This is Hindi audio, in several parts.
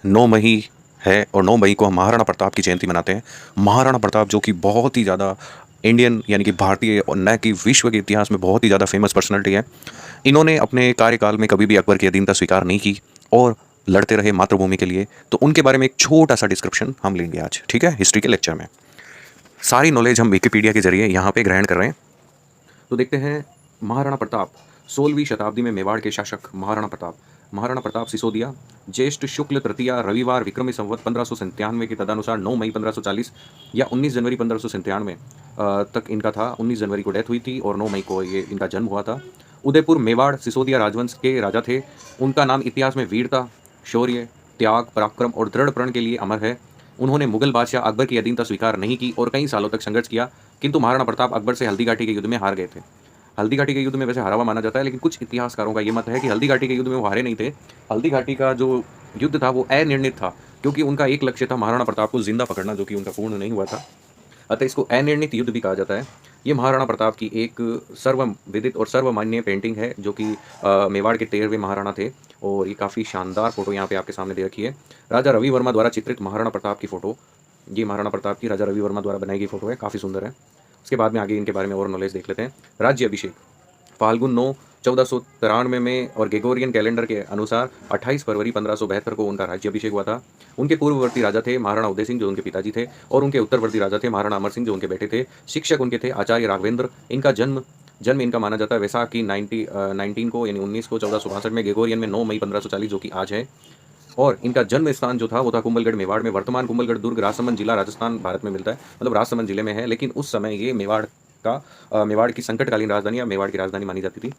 9 मई है और 9 मई को हम महाराणा प्रताप की जयंती मनाते हैं। महाराणा प्रताप जो कि बहुत ही ज़्यादा इंडियन यानी कि भारतीय और न कि विश्व के इतिहास में बहुत ही ज़्यादा फेमस पर्सनैलिटी है। इन्होंने अपने कार्यकाल में कभी भी अकबर की अधीनता स्वीकार नहीं की और लड़ते रहे मातृभूमि के लिए। तो उनके बारे में एक छोटा-सा डिस्क्रिप्शन हम लेंगे आज, ठीक है? हिस्ट्री के लेक्चर में। सारी नॉलेज हम विकिपीडिया के ज़रिए यहाँ पे ग्रहण कर रहे हैं। तो देखते हैं महाराणा प्रताप 16वीं शताब्दी में मेवाड़ के शासक महाराणा प्रताप सिसोदिया ज्येष्ठ शुक्ल तृतीया रविवार विक्रमी संवत 1597 के तदनुसार 9 मई 1540 या 19 जनवरी 1597 तक इनका था। 19 जनवरी को डेथ हुई थी और 9 मई को ये इनका जन्म हुआ था। उदयपुर मेवाड़ सिसोदिया राजवंश के राजा थे। उनका नाम इतिहास में वीरता, शौर्य, त्याग, पराक्रम और दृढ़ प्रण के लिए अमर है। उन्होंने मुगल बादशाह अकबर की अधीनता स्वीकार नहीं की और कई सालों तक संघर्ष किया, किंतु महाराणा प्रताप अकबर से हल्दी घाटी के युद्ध में हार गए थे। हल्दी घाटी के युद्ध में वैसे हारा हुआ माना जाता है, लेकिन कुछ इतिहासकारों का ये मत है कि हल्दी घाटी के युद्ध में वो हारे नहीं थे। हल्दी घाटी का जो युद्ध था वो अनिर्णित था, क्योंकि उनका एक लक्ष्य था महाराणा प्रताप को जिंदा पकड़ना, जो कि उनका पूर्ण नहीं हुआ था। अतः इसको अनिर्णित युद्ध भी कहा जाता है। ये महाराणा प्रताप की एक सर्वविदित और सर्वमान्य पेंटिंग है, जो कि मेवाड़ के 13वें महाराणा थे। और ये काफ़ी शानदार फोटो यहाँ पे आपके सामने दे रखी है। राजा रवि वर्मा द्वारा चित्रित महाराणा प्रताप की फोटो, ये महाराणा प्रताप की राजा रवि वर्मा द्वारा बनाई गई फोटो है, काफ़ी सुंदर है। उसके बाद में आगे इनके बारे में और नॉलेज देख लेते हैं। राज्य अभिषेक फाल्गुन 9 1493 में और ग्रेगोरियन कैलेंडर के अनुसार 28 फरवरी 1572 को उनका राज्याभिषेक हुआ था। उनके पूर्ववर्ती राजा थे महाराणा उदय सिंह, जो उनके पिताजी थे, और उनके उत्तरवर्ती राजा थे महाराणा अमर सिंह, जो उनके बेटे थे। शिक्षक उनके थे आचार्य राघवेंद्र। इनका जन्म जन्म इनका माना जाता है वैसाखी 19 को यानी 19 को 1462 में, ग्रेगोरियन में 9 मई 1540 जो कि आज है। और इनका जन्म स्थान जो था वो था कुंभलगढ़ मेवाड़ में। वर्तमान कुंभलगढ़ दुर्ग राजसमंद जिला राजस्थान भारत में मिलता है, मतलब राजसमंद जिले में है, लेकिन उस समय ये मेवाड़ की संकटकालीन राजधानी या मेवाड़ की राजधानी मानी जाती थी।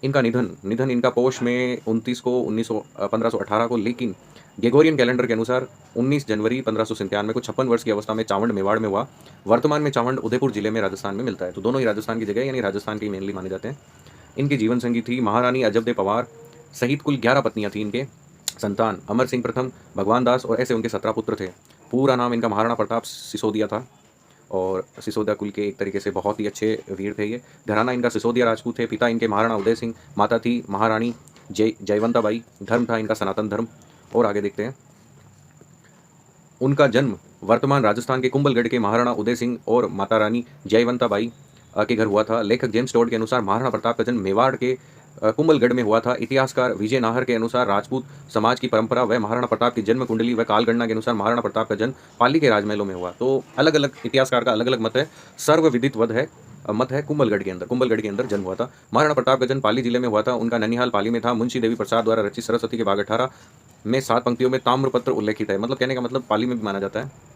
इनका निधन निधन इनका पौष में 29 को 1518 को, लेकिन ग्रेगोरियन कैलेंडर के अनुसार 19 जनवरी 1597 को 56 वर्ष की अवस्था में चावंड मेवाड़ में हुआ। वर्तमान में चावंड उदयपुर जिले में राजस्थान में मिलता है। तो दोनों ही राजस्थान की जगह यानी राजस्थान के मेनली माने जाते हैं। इनकी जीवन संगी थी महारानी अजबदे पवार सहित कुल 11 पत्नियां थी इनके। संतान अमर सिंह प्रथम, भगवान दास और ऐसे उनके 17 पुत्र थे। पूरा नाम इनका महाराणा प्रताप सिसोदिया था और सिसोदिया कुल के एक तरीके से बहुत ही अच्छे वीर थे ये। घराना इनका सिसोदिया राजपूत थे। पिता इनके महाराणा उदय सिंह, माता थी महारानी जयवंता बाई। धर्म था इनका सनातन धर्म। और आगे देखते हैं। उनका जन्म वर्तमान राजस्थान के कुंभलगढ़ के महाराणा उदय सिंह और माता रानी जयवंता बाई के घर हुआ था। लेखक जेम्स टोड के अनुसार महाराणा प्रताप का जन्म मेवाड़ के कुंभलगढ़ में हुआ था। इतिहासकार विजय नाहर के अनुसार राजपूत समाज की परंपरा व महाराणा प्रताप की जन्म कुंडली व कालगणना के अनुसार महाराणा प्रताप का जन्म पाली के राजमहलों में हुआ। तो अलग अलग इतिहासकार का अलग अलग मत है। सर्वविदित मत है कुंभलगढ़ के अंदर जन्म हुआ था। महाराणा प्रताप का जन्म पाली जिले में हुआ था। उनका ननिहाल पाली में था। मुंशी देवी प्रसाद द्वारा रचित सरस्वती के बाग 18 में 7 पंक्तियों में ताम्रपत्र उल्लेखित है, मतलब कहने का मतलब पाली में भी माना जाता है।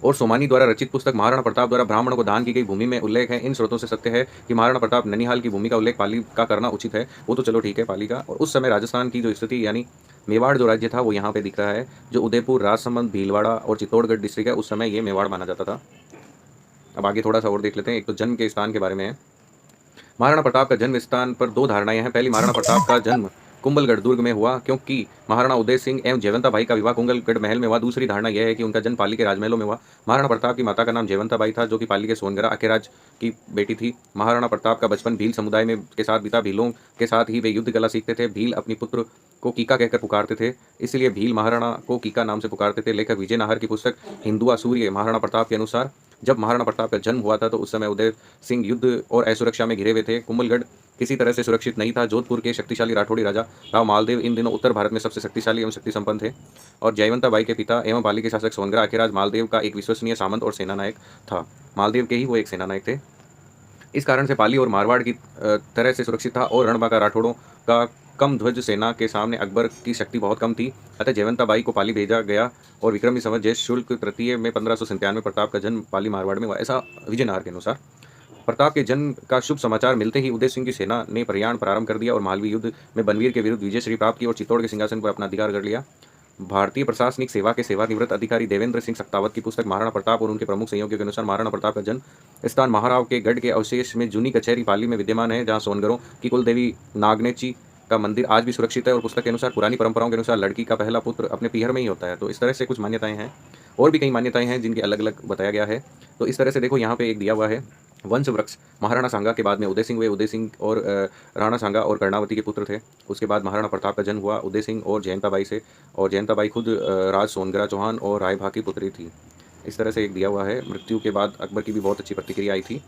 और सोमानी द्वारा रचित पुस्तक महाराणा प्रताप द्वारा ब्राह्मणों को दान की गई भूमि में उल्लेख है। इन स्रोतों से सत्य है कि महाराणा प्रताप ननिहाल की भूमि का उल्लेख पाली का करना उचित है। वो तो चलो ठीक है पाली का। और उस समय राजस्थान की जो स्थिति यानी मेवाड़ जो राज्य था वो यहाँ पे दिख रहा है। जो उदयपुर, राजसमंद, भीलवाड़ा और चित्तौड़गढ़ डिस्ट्रिक्ट है, उस समय ये मेवाड़ माना जाता था। अब आगे थोड़ा सा और देख लेते हैं। एक तो जन्म के स्थान के बारे में है। महाराणा प्रताप का जन्म स्थान पर 2 धारणाएं हैं। पहली, महाराणा प्रताप का जन्म कुंभलगढ़ दुर्ग में हुआ क्योंकि महाराणा उदय सिंह एवं जयवंता बाई का विवाह कुंभलगढ़ महल में हुआ। दूसरी धारणा यह है कि उनका जन्म पाली के राजमहलों में हुआ। महाराणा प्रताप की माता का नाम जयवंता बाई था, जो कि पाली के सोनगरा अकेराज की बेटी थी। महाराणा प्रताप का बचपन भील समुदाय में के साथ बीता। भीलों के साथ ही वे युद्ध कला सीखते थे। भील अपनी पुत्र को कीका कहकर पुकारते थे, इसलिए भील महाराणा को कीका नाम से पुकारते थे। लेखक विजय नाहर की पुस्तक हिंदुआ सूर्य महाराणा प्रताप के अनुसार जब महाराणा प्रताप का जन्म हुआ था तो उस समय उदय सिंह युद्ध और असुरक्षा में घिरे हुए थे। कुंभलगढ़ किसी तरह से सुरक्षित नहीं था। जोधपुर के शक्तिशाली राठौड़ी राजा राव मालदेव इन दिनों उत्तर भारत में सबसे शक्तिशाली एवं शक्ति संपन्न थे। और जयवंता बाई के पिता एवं पाली के शासक सोनगरा अखेराज मालदेव का एक विश्वसनीय सामंत और सेना नायक था। मालदेव के ही वो एक सेना नायक थे। इस कारण से पाली और मारवाड़ की तरह से सुरक्षित था और रणबांका राठौड़ों का कम ध्वज सेना के सामने अकबर की शक्ति बहुत कम थी। अतः जयवंता बाई को पाली भेजा गया और विक्रमी संवत ज्येष्ठ शुल्क तृतीय में 1597 प्रताप का जन्म पाली मारवाड़ में हुआ, ऐसा विजयनार के अनुसार। प्रताप के जन्म का शुभ समाचार मिलते ही उदय सिंह की सेना ने प्रयाण प्रारंभ कर दिया और मालवी युद्ध में बनवीर के विरुद्ध विजयश्री प्राप्त की और चित्तौड़ के सिंहासन पर अपना अधिकार कर लिया। भारतीय प्रशासनिक सेवा के सेवानिवृत्त अधिकारी देवेंद्र सिंह सक्तावत की पुस्तक महाराणा प्रताप और उनके प्रमुख सहयोगियों के अनुसार महाराणा प्रताप का जन्म स्थान महाराव के गढ़ के अवशेष में जूनी कचहरी पाली में विद्यमान है, जहां सोनगरों की कुल देवी नागनेची का मंदिर आज भी सुरक्षित है। और पुस्तक के अनुसार पुरानी परंपराओं के अनुसार लड़की का पहला पुत्र अपने पीहर में ही होता है। तो इस तरह से कुछ मान्यताएं हैं और भी कई मान्यताएं हैं जिनके अलग अलग बताया गया है। तो इस तरह से देखो यहाँ पे एक दिया हुआ है वंश वृक्ष महाराणा सांगा के बाद में उदय सिंह हुए। उदय सिंह और राणा सांगा और कर्णावती के पुत्र थे। उसके बाद महाराणा प्रताप का जन्म हुआ उदय सिंह और जयंताबाई से, और जयंताबाई खुद राज सोनगरा चौहान और राय भा की पुत्री थी। इस तरह से एक दिया हुआ है। मृत्यु के बाद अकबर की भी बहुत अच्छी प्रतिक्रिया आई थी।